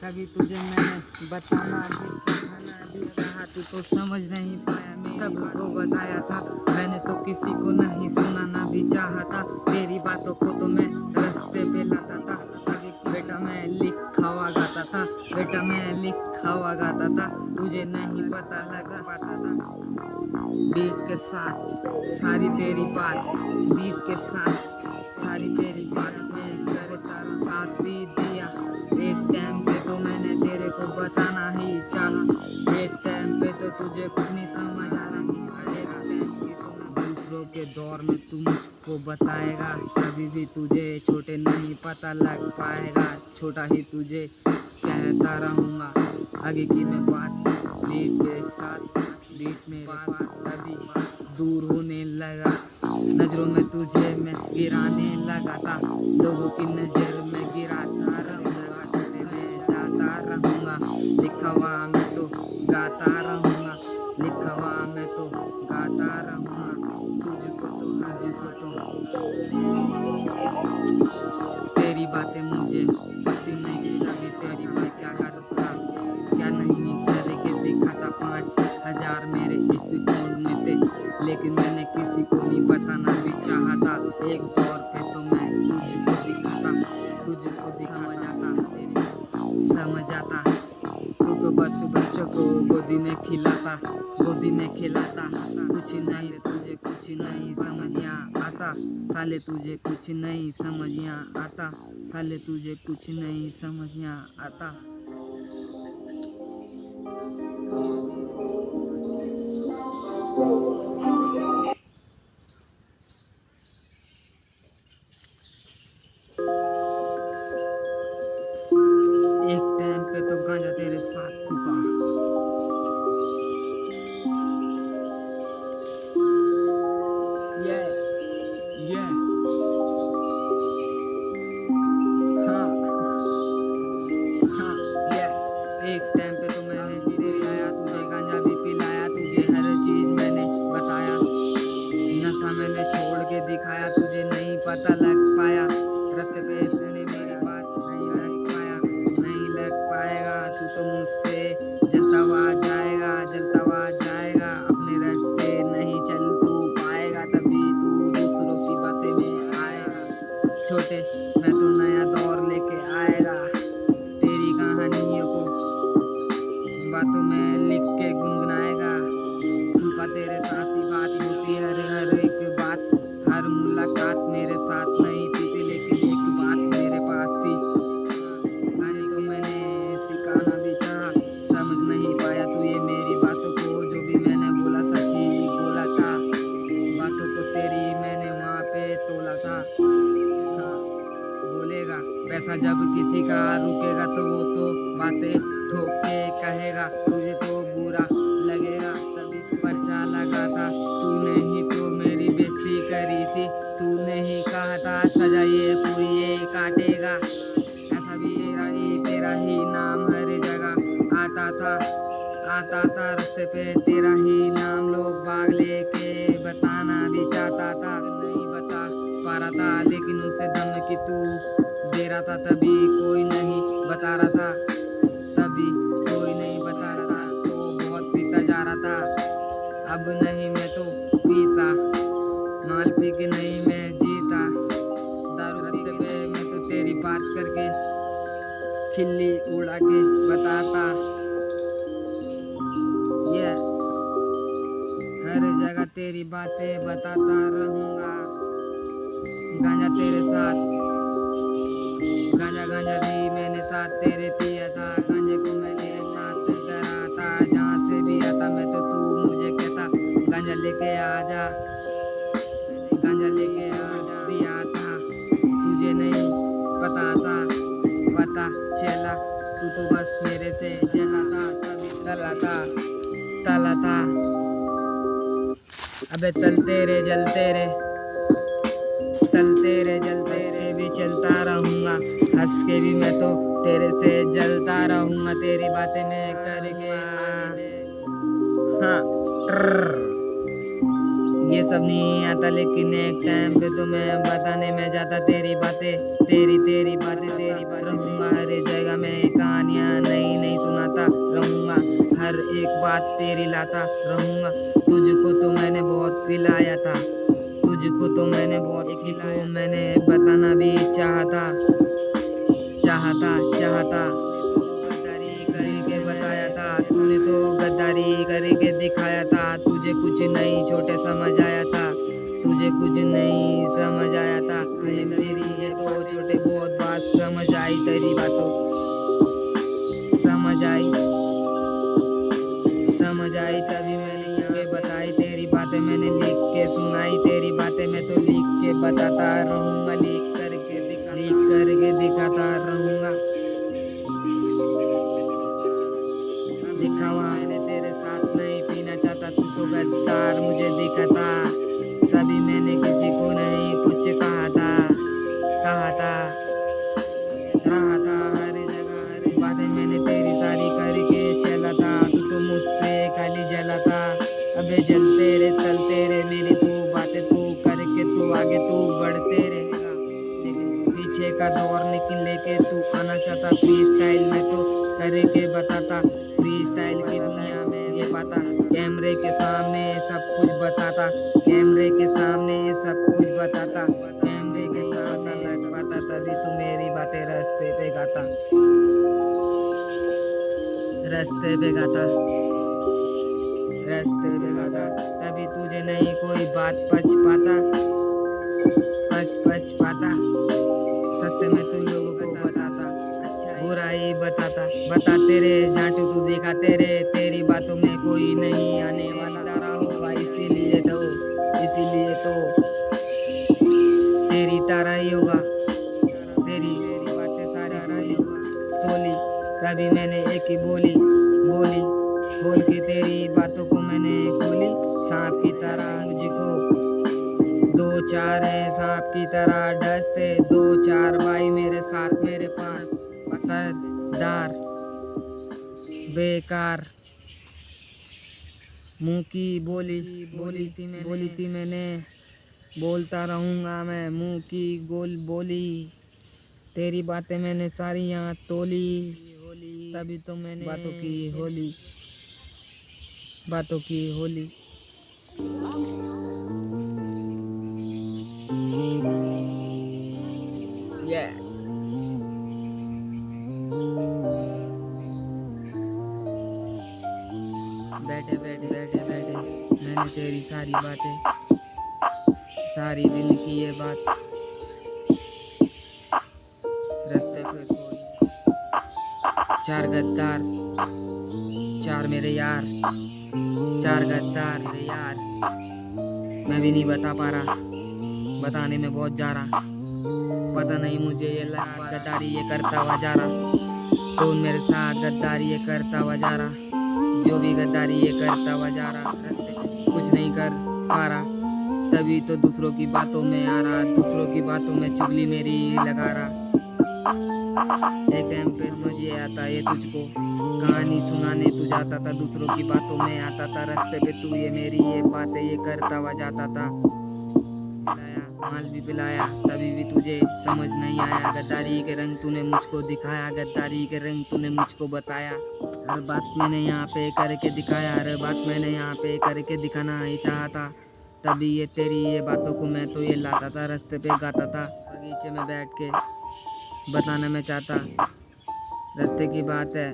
कभी तुझे मैंने बताना भी चाहा, तू तो समझ नहीं पाया। मैं सबको बताया था, मैंने तो किसी को नहीं सुनाना भी चाहा था। तेरी बातों को तो मैं रास्ते पे लाता था। आगे बेटा मैं लिखा हुआ गाता था, बेटा मैं लिखा हुआ गाता था, तुझे नहीं पता लगा पाता था। बीट के साथ सारी तेरी बात, बीट के साथ सारी तेरी बात में करे तारा साथ भी दिया। एक टाइम पे तो मैंने तेरे को बताना ही चाहा, एक टाइम पे तो तुझे कुछ नहीं समझ आ रही। एक टाइम की तो मैं दूसरों के दौर में तू मुझको बताएगा, कभी भी तुझे छोटे नहीं पता लग पाएगा। छोटा ही तुझे कहता रहूँगा आगे की मैं बात। बीट के साथ बीट मेरे पास अभी दूर होने लगा, नजरों में तुझे मैं गिराने लगा था। लोगों की नजर में गिराता रहूँगा, छोटे में जाता रहूँगा। लिखा हुआ मैं तो गाता रहूँगा, लिखा हुआ मैं तो गाता रहूँगा। तुझको तो हजको तो तेरी बातें मुझे बसती नहीं कभी, तेरी मैं क्या करूँगा क्या नहीं करके देखा था 5,000 मेरे इस फोन में थे, लेकिन मैंने किसी को नहीं बताना भी चाहा था। एक दौर पे तो मैं तुझको दिखाता समझ आता। तू तो बस बच्चों को गोदी में खिलाता, गोदी में खिलाता। कुछ नहीं तुझे कुछ नहीं समझिया आता, साले तुझे कुछ नहीं समझिया आता, साले तुझे कुछ नहीं समझिया आता। एक टाइम पे तो गांजा तेरे साथ फूका, ये हाँ हाँ ये। एक टाइम पे तो मैंने तेरे आया, तुझे गांजा भी पिलाया, तुझे हर चीज मैंने बताया। नशा मैंने छोड़ के दिखाया, तुझे नहीं पता लग पाया। रास्ते पे तूने मेरी बात नहीं लग पाया, नहीं लग पाएगा। तू तो मुझसे जलता हुआ जाएगा, जलता हुआ जाएगा। अपने रास्ते नहीं चल तू पाएगा, तभी तू दूसरों की बातें में आएगा। छोटे मैं तो नया दौर लेके आएगा, तेरी कहानियों को बातों में लिख के गुनगुनाएगा। सुल्फा तेरे साथ ही बात होती है, हर एक बात, हर मुलाकात मेरे साथ नहीं थी, लेकिन एक बात मेरे पास थी। गाने को मैंने सिखाना भी चाहा, समझ नहीं पाया तू ये मेरी बातों को। जो भी मैंने बोला सच ही बोला था, बातों को तेरी मैंने वहाँ पे तोला था। हाँ बोलेगा वैसा जब किसी का रुकेगा, तो वो तो बातें ठोक के कहेगा, तुझे तो बुरा लगेगा। तभी पर्चा लगा था, तूने ही तो मेरी बेइज्जती करी थी, तूने ही कहा था सजा ये पूरी ये काटेगा। ऐसा भी तेरा ही नाम हर जगह आता था रास्ते पे तेरा ही नाम लोग बाग लेके बताना भी चाहता था, नहीं बता पा रहा था। लेकिन उसे धमकी तू दे रहा था, तभी कोई नहीं बता रहा था, तभी कोई नहीं बता रहा था। तो बहुत पीता जा रहा था, अब नहीं मैं तो पीता, माल पी के नहीं मैं जीता। दारू रास्ते पे मैं तो तेरी बात करके खिल्ली उड़ा के बताता। ये हर जगह तेरी बातें बताता रहूँगा। गांजा तेरे साथ गांजा भी मैंने साथ तेरे पिया था, गांजे को मैंने साथ करा था। जहाँ से भी आता मैं तो तू मुझे कहता गांजा लेके आजा, गांजा लेके आजा दिया था। तुझे नहीं पता था, पता चला तू तो बस मेरे से जला था, तभी तला था। अबे तलते रे जलते रे, तलते रे जलते रे भी चलता रहूँगा, हंस के भी मैं तो तेरे से जलता रहूँगा। तेरी बातें मैं करके हाँ ये सब नहीं आता, लेकिन एक टाइम पे तो मैं बताने में जाता तेरी बातें, तेरी बातें रहूंगा हर एक जगह में, कहानियां नई नई सुनाता रहूंगा, हर एक बात तेरी लाता रहूंगा। तुझको तो मैंने बहुत पिलाया था, तुझको तो मैंने बहुत खिलाया, मैंने बताना भी चाहता चाहता गद्दारी करके बताया था, तूने तो गद्दारी करके दिखाया था। तुझे कुछ नहीं छोटे समझ आया था, तुझे कुछ नहीं समझ आया था। मेरी ये तो छोटे बहुत बात समझ आई, तेरी बातों समझ आई तभी मैंने ये बताई, तेरी बातें मैंने लिख के सुनाई, तेरी बातें मैं तो लिख के बताता रहूंगा, लिख करके दिखाता रहूंगा। दिखावा मैंने तेरे साथ नहीं पीना चाहता, तू तो गद्दार मुझे दिखाता, तभी मैंने किसी को नहीं कुछ कहा था रहा था हर जगह हर बातें मैंने तेरी सारी करके चला था, तू तो मुझसे खाली जला था। अबे जलते रे तलते रे मेरी तू बातें, तू करके तू आगे तू बढ़ते रे, लेकिन पीछे का दौर लेकिन लेके तू आना चाहता, फ्री स्टाइल में तो करके बताता, फ्री स्टाइल की दुनिया में ये पाता, कैमरे के सामने सब कुछ बताता, कैमरे के सामने सब कुछ बताता, कैमरे के सामने बताता, तभी तू मेरी बातें रास्ते पे गाता, रास्ते पे गाता, तभी तुझे नहीं कोई बात पछ पाता, सस्ते में तू लोगों को बताता, अच्छा बुराई बताते रे झांटू तू दिखाते रे, तेरी बातों में कोई नहीं आने वाला तारा होगा, इसीलिए तो तेरी तारा ही होगा, तेरी बातें सारी रही तोली, कभी मैंने एक ही बोली खोल के तेरी बातों को मैंने खोली, सांप की तरह मुझको दो चार है, सांप की तरह डसते दो चार भाई मेरे साथ मेरे पास, असरदार बेकार मुंह की बोली थी मैंने, बोलता रहूंगा मैं मुंह की बोली, तेरी बातें मैंने सारी यहाँ तोली, तभी तो मैंने बातों की होली। Yeah. बैठे मैंने तेरी सारी बातें, सारी दिन की ये बात रास्ते पे कोई चार गद्दार, चार मेरे यार, चार गद्दार मेरे यार, मैं भी नहीं बता पा रहा, बताने में बहुत जा रहा, पता नहीं मुझे ये लगा गद्दारी ये करता हुआ जा रहा, कौन मेरे साथ गद्दारी ये करता हुआ जा रहा, जो भी गद्दारी ये करता हुआ जा रहा, रास्ते में कुछ नहीं कर पा रहा, तभी तो दूसरों की बातों में आ रहा, दूसरों की बातों में चुगली मेरी लगा रहा, एक टाइम पे समझ ये आता ये तुझको कहानी सुनाने तू जाता था, दूसरों की बातों में आता था, रास्ते पे तू ये मेरी ये बातें ये करता हुआ जाता था, माल भी पिलाया तभी भी तुझे समझ नहीं आया, गद्दारी के रंग तूने मुझको दिखाया, गद्दारी के रंग तूने मुझको बताया, हर बात मैंने यहाँ पे करके दिखाया, हर बात मैंने यहाँ पे करके दिखाना ही चाहता, तभी ये तेरी ये बातों को मैं तो ये लाता था, रास्ते पे गाता था, बगीचे में बैठ के बताना मैं चाहता, रास्ते की बात है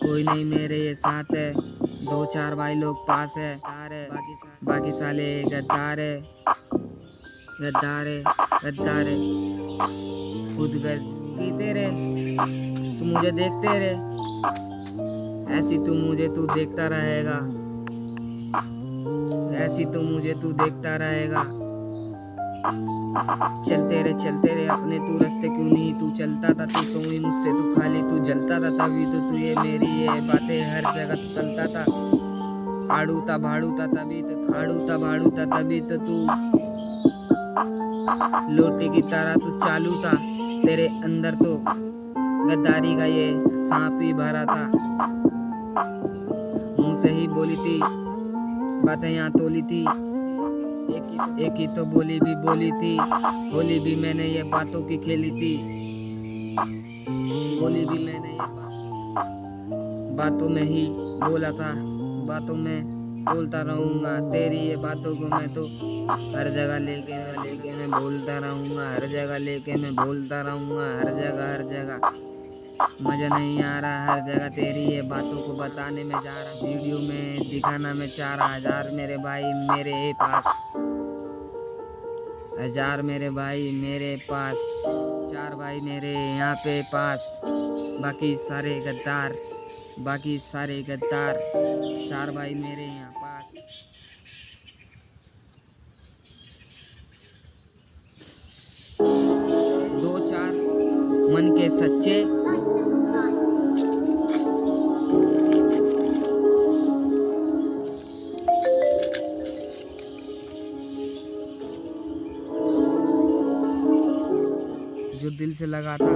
कोई नहीं मेरे ये साथ है, दो चार भाई लोग पास है, बाकी साले गद्दार है, खुद गज पीते रे, तू मुझे देखते रे, ऐसी तू मुझे तू देखता रहेगा, ऐसी तू मुझे तू देखता रहेगा, चलते रे अपने तू रास्ते क्यों नहीं तू चलता था, तू ही मुझसे तू खाली तू जलता था, तभी तो तू ये मेरी ये बातें हर जगह तू चलता था, आड़ूता भाड़ूता तभी तो तू लोटे की तरह तू चालू था, तेरे अंदर तो गद्दारी का ये सांप ही भरा था, मुंह से ही बोली थी बातें यहाँ तोली थी, एक ही तो बोली भी बोली थी, होली भी मैंने ये बातों की खेली थी। होली भी मैंने ये बातों में ही बोला था, बातों में बोलता रहूँगा तेरी ये बातों को मैं तो हर जगह लेके मैं बोलता रहूँगा, हर जगह लेके मैं बोलता रहूँगा, हर जगह मज़ा नहीं आ रहा, हर जगह तेरी ये बातों को बताने में जा रहा, वीडियो में दिखाना मैं 4000 मेरे भाई मेरे पास, 1000 मेरे भाई मेरे पास, 4 भाई मेरे यहाँ पे पास, बाकी सारे गद्दार, 4 भाई मेरे यहाँ पास। 2-4 मन के सच्चे, जो दिल से लगा था।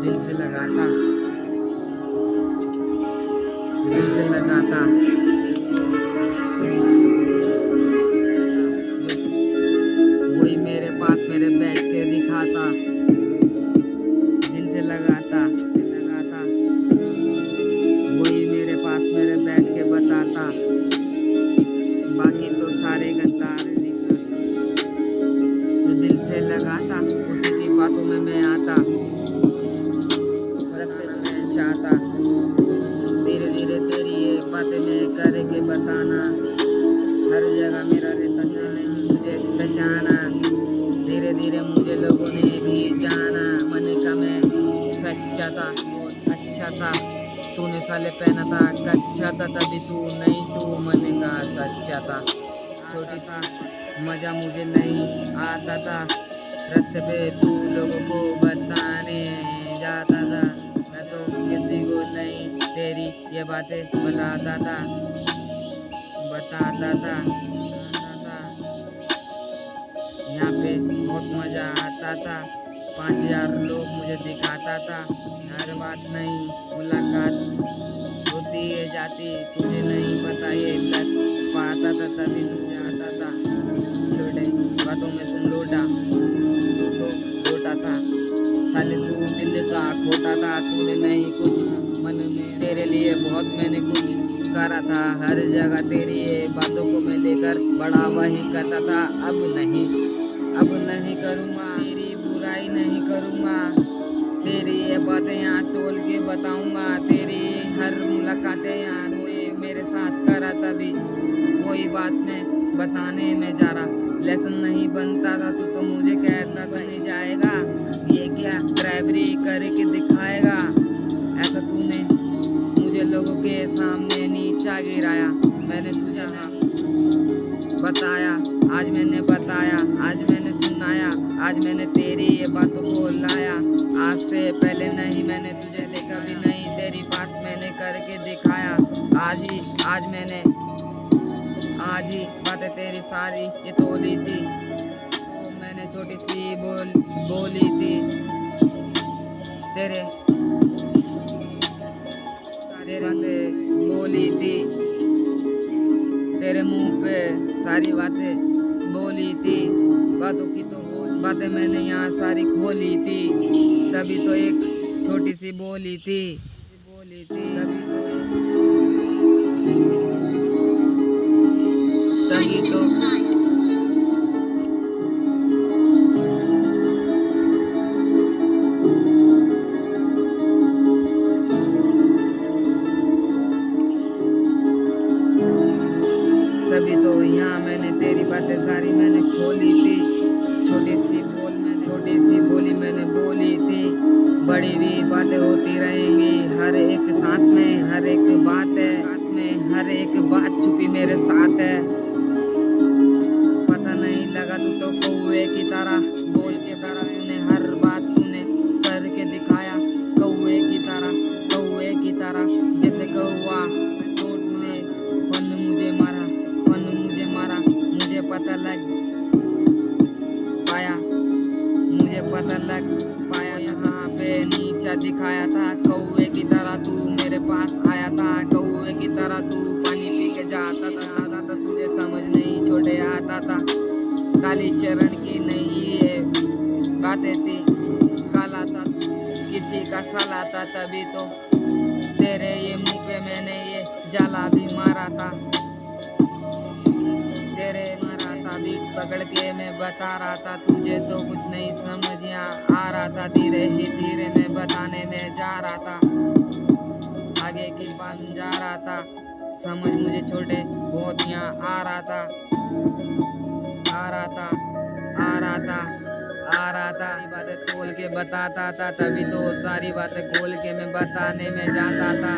दिल से लगा था, दिल से लगा था, वही मेरे पास मेरे बैठ के दिखाता, दिल से लगा था, वही मेरे पास मेरे बैठ के बताता, बाकी तो सारे गद्दार दिखाता, जो दिल से लगा था उसी की बातों में मैं आता, चाहता धीरे धीरे तेरी ये बातें मैं करके बताना, हर जगह मेरा रहता नहीं मुझे पहचाना, धीरे धीरे मुझे लोगों ने भी जाना, मन का मैं सच्चा था, अच्छा था, तूने साले पहना था कच्चा था, तभी तू नहीं तू मन का सच्चा था, छोटी था मज़ा मुझे नहीं आता था, रास्ते पे तू लोगों को बताने जाता था, मैं तो किसी को नहीं तेरी ये बातें बताता था। यहाँ पे बहुत मज़ा आता था, 5000 लोग मुझे दिखाता था, हर बात नहीं मुलाकात होती है जाती, तुझे नहीं पता ये लग पाता था, तभी मुझे आता था, छोटे बातों में तुम लोटा, तू तो लोटा था, साले तू दिल का खोटा था, तूने नहीं कुछ मन में तेरे लिए बहुत मैंने कुछ करा था, हर जगह तेरी ये बातों को मैं लेकर बड़ा वही करता था, अब नहीं करूँगा, तेरी बुराई नहीं करूँगा, तेरी ये बातें यहाँ तोल के बताऊँगा, तेरी हर मुलाकातें यहाँ मेरे साथ करा, तभी कोई बात मैं बताने में जा रहा, लेसन नहीं बनता था तू तो मुझे कहता बन जाएगा, ये क्या ड्राइवरी करके दिखाएगा, ऐसा तूने मुझे लोगों के सामने नीचा गिराया, मैंने तुझे बताया, आज मैंने बताया, आज मैंने सुनाया, आज मैंने तेरी ये बातों को लाया, आज से पहले नहीं मैंने तुझे ले कभी नहीं तेरी बात मैंने करके दिखाया, आज ही बातें तेरी सारी ये तोली थी, तो मैंने छोटी सी बोली थी, तेरे सारी बातें बोली थी, तेरे मुंह पे सारी बातें बोली थी, बातों की तो बातें मैंने यहाँ सारी खोली थी, तभी तो एक छोटी सी बोली थी, तभी तो यहाँ मैंने तेरी बातें सारी मैंने खोली थी, छोटी सी बोली मैंने बोली थी, बड़ी भी बातें होती रहेंगी, हर एक सांस में हर एक बात है, हर एक बात छुपी मेरे साथ है, पता नहीं लगा तू तो कौवे की तरह बोल के बरा, तूने हर बात तूने करके दिखाया, कौवे की तरह जैसे कौवा, तूने फन मुझे मारा, मुझे पता लग पाया, तुझे पता लग पाया यहाँ पे नीचा दिखाया था। कौवे की तरह तू मेरे पास आया था, कौवे की तरह तू पानी पी के जाता था। तुझे समझ नहीं छोटे आता था, काली चरण की नहीं ये बातें थी। काला था किसी का साला था, तभी तो तेरे ये मुंह पे मैंने ये जाला भी मारा था। तेरे मारा था बीट पकड़ के मैं बता रहा था, तुझे तो कुछ नहीं समझ यहाँ आ रहा था। धीरे ही धीरे मैं बताने में जा रहा था, आगे की बात जा रहा था। समझ मुझे छोटे बहुत यहाँ आ रहा था, आ रहा था, आ रहा था, आ रहा था। सारी बातें खोल के बताता था, तभी तो सारी बातें खोल के मैं बताने में जाता था।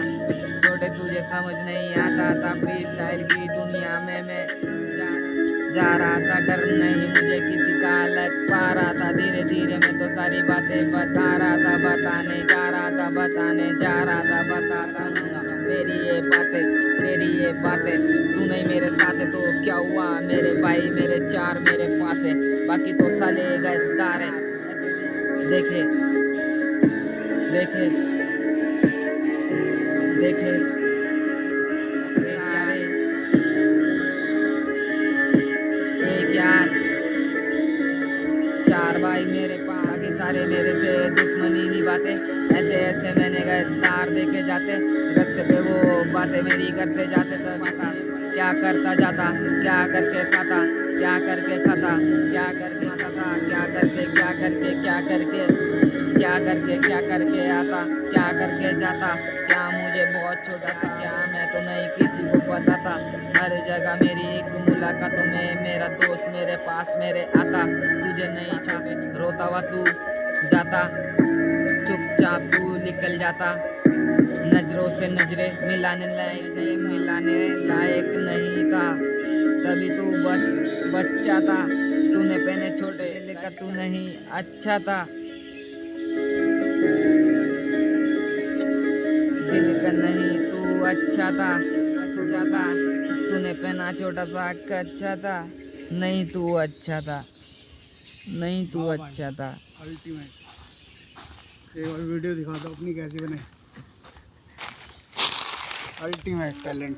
छोटे तुझे समझ नहीं आता था, फ्री स्टाइल की दुनिया में मैं जा रहा था। डर नहीं मुझे किसी का लग पा रहा था। धीरे धीरे मैं तो सारी बातें बता रहा था, बताने जा रहा था, बताने जा रहा था, बता रहा था। तेरी ये बातें तू नहीं मेरे साथ तो क्या हुआ। मेरे भाई मेरे चार मेरे पास है, बाकी तो साले गद्दार है। देखे देखे देखे एक यार चार भाई मेरे पास, बाकी सारे मेरे से दुश्मनी निभाते। ऐसे ऐसे मैंने गद्दार देखे जाते, रास्ते पे वो बातें मेरी करते जाते। तो पता क्या करता जाता, क्या करके खाता, क्या करके खाता, क्या करके खाता, क्या करके क्या करके क्या करके क्या करके क्या करके आता, क्या करके जाता। क्या मुझे बहुत छोटा सा, क्या मैं तो नहीं किसी को पता था। हर जगह मेरी एक मुलाकात में मेरा दोस्त मेरे पास मेरे आता। तुझे नहीं छोड़े रोता हुआ तू जाता, चुपचाप तू निकल जाता। नजरों से नजरे मिलाने लायक नहीं था, तभी तू बस बच्चा था। तूने पहने छोटे लेकर तू नहीं अच्छा था, दिल का नहीं तू अच्छा था। तू जाता तूने पहना छोटा सा अच्छा था, नहीं तू अच्छा था, नहीं तू अच्छा था। अल्टीमेट। एक और वीडियो दिखा दो अपनी कैसी बने। Ultimate talent.